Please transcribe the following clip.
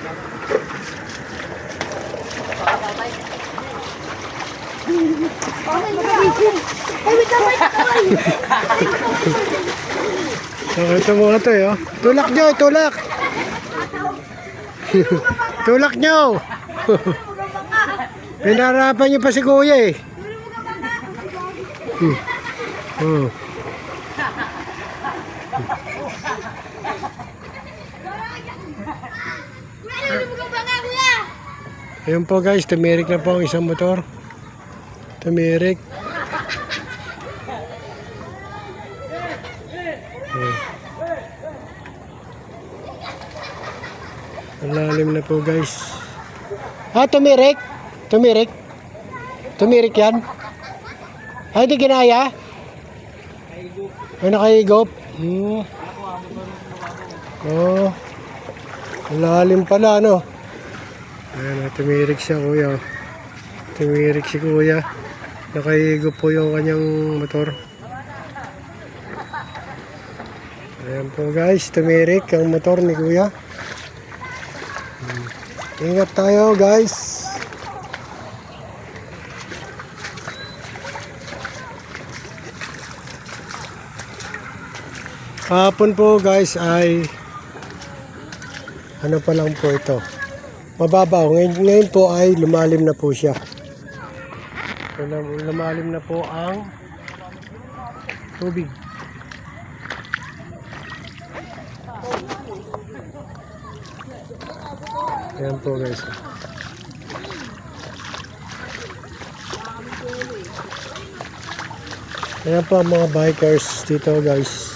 So, ito mga to eh. Oh. Tulak nyo, tulak. Tulak nyo. Pinarapan nyo pa si kuya eh. Oh. Ayun po guys, tumirik na po ang isang motor. Tumirik. Ang lalim na po guys. Ah, tumirik? Tumirik? Tumirik yan? Ay, di ginaya? Ay, nakahigop? Oh. Ang lalim pala, no? Ayan, tumirik siya kuya. Tumirik si kuya. Nakahigop po yung kanyang motor. Ayan po guys, tumirik ang motor ni kuya. Ingat tayo guys. Kahapon po guys ay ano pa lang po ito, mababaw. Ngayon po ay lumalim na po siya. Lumalim na po ang tubig. Ayan po guys. Ayan po ang mga bikers dito guys.